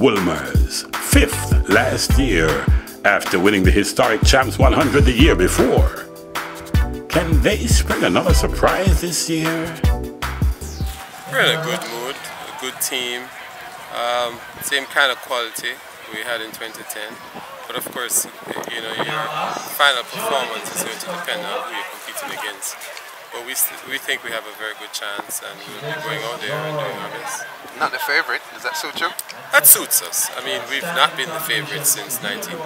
Wolmer's 5th last year after winning the historic Champs 100 the year before. Can they spring another surprise this year? We're in a good mood, a good team, same kind of quality we had in 2010. But of course, you know, your final performance is going to depend on who you're competing against. But we think we have a very good chance, and we'll be going out there and doing our best. Not the favourite, does that suit you? That suits us. I mean, we've not been the favourite since 1910.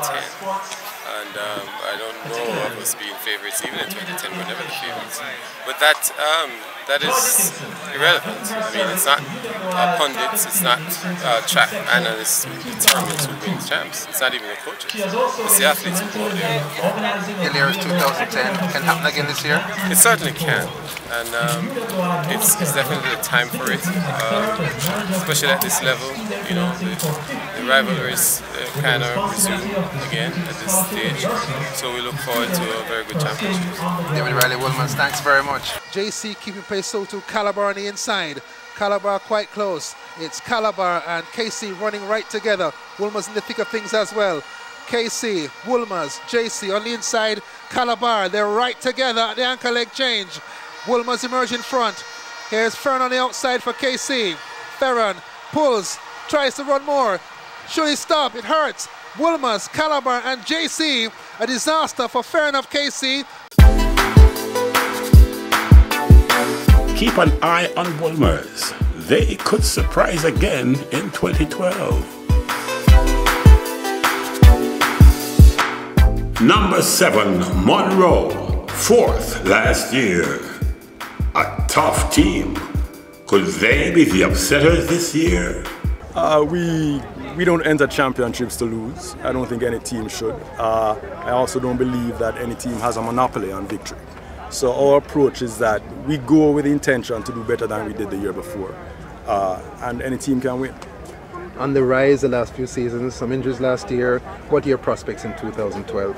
And I don't know of us being favourites. Even in 2010, we're never the favourites. But that is irrelevant. I mean, it's not pundits, it's not track analysts who determines who wins champs. It's not even the coaches. It's the athletes who go there. Hilliers 2010 can happen again this year? It certainly can. And it's definitely the time for it. Especially at this level, you know, the rivalries kind of resume again at this stage. So we look forward to a very good championship. David Riley Wolmers, thanks very much. JC keeping pace so to Calabar on the inside. Calabar quite close. It's Calabar and KC running right together. Wolmers in the thick of things as well. KC, Wolmers, JC on the inside. Calabar, they're right together at the ankle leg change. Wolmers emerge in front. Here's Ferron on the outside for KC. Ferron pulls, tries to run more. Should he stop? It hurts. Wolmers, Calabar and JC. A disaster for Ferron of KC. Keep an eye on Wolmer's. They could surprise again in 2012. Number 7, Monroe, 4th last year. A tough team. Could they be the upsetters this year? We don't enter championships to lose. I don't think any team should. I also don't believe that any team has a monopoly on victory. So our approach is that we go with the intention to do better than we did the year before. And any team can win. On the rise the last few seasons, some injuries last year. What are your prospects in 2012?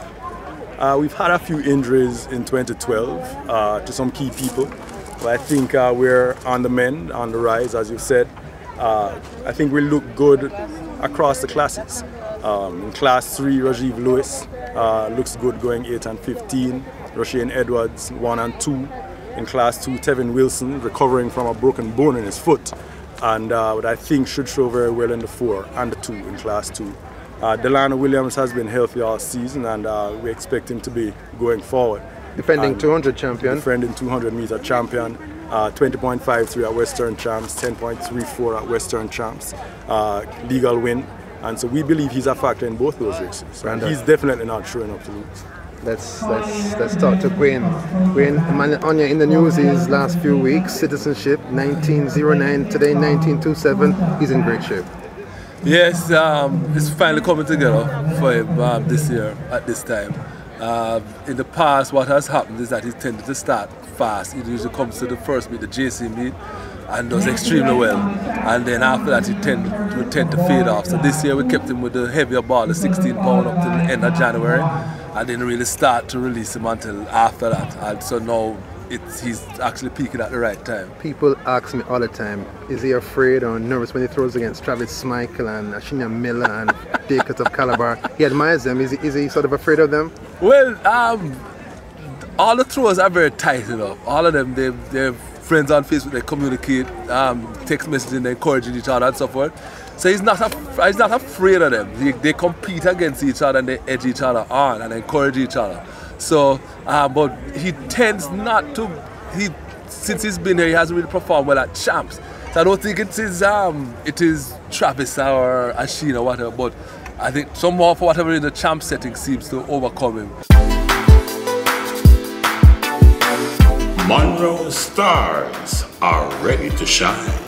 We've had a few injuries in 2012 to some key people. But I think we're on the mend, on the rise, as you said. I think we look good across the classes. In Class 3, Rajiv Lewis looks good going 8 and 15. Roshane Edwards, 1 and 2. In Class 2, Tevin Wilson, recovering from a broken bone in his foot. And what I think should show very well in the 4 and the 2 in Class 2. Delano Williams has been healthy all season, and we expect him to be going forward. Defending 200 champion. Defending 200 meter champion. 20.53 at Western Champs, 10.34 at Western Champs. Legal win. And so we believe he's a factor in both those races. And he's definitely not showing up to lose. Let's talk to Gwen. Gwen, Anya in the news these last few weeks. Citizenship 1909, today 1927. He's in great shape. Yes, it's finally coming together for him this year at this time. In the past, what has happened is that he tended to start fast. He usually comes to the first meet, the JC meet, and does extremely well. And then after that, he would tend to fade off. So this year, we kept him with the heavier ball, the 16 pound up to the end of January, and didn't really start to release him until after that. And so now he's actually peaking at the right time. People ask me all the time, is he afraid or nervous when he throws against Travis Smykel and Ashinia Miller and Dakota of Calabar? He admires them. Is he sort of afraid of them? Well, all the throwers are very tight enough. All of them, they're friends on Facebook, they communicate, text messaging, they encouraging each other and so forth. So he's not afraid of them. They compete against each other and they edge each other on and encourage each other. So, but he tends not to. Since he's been here, he hasn't really performed well at champs. So I don't think it is Travis or Ashin or whatever. But I think somehow, for whatever in the champ setting, seems to overcome him. Monroe stars are ready to shine.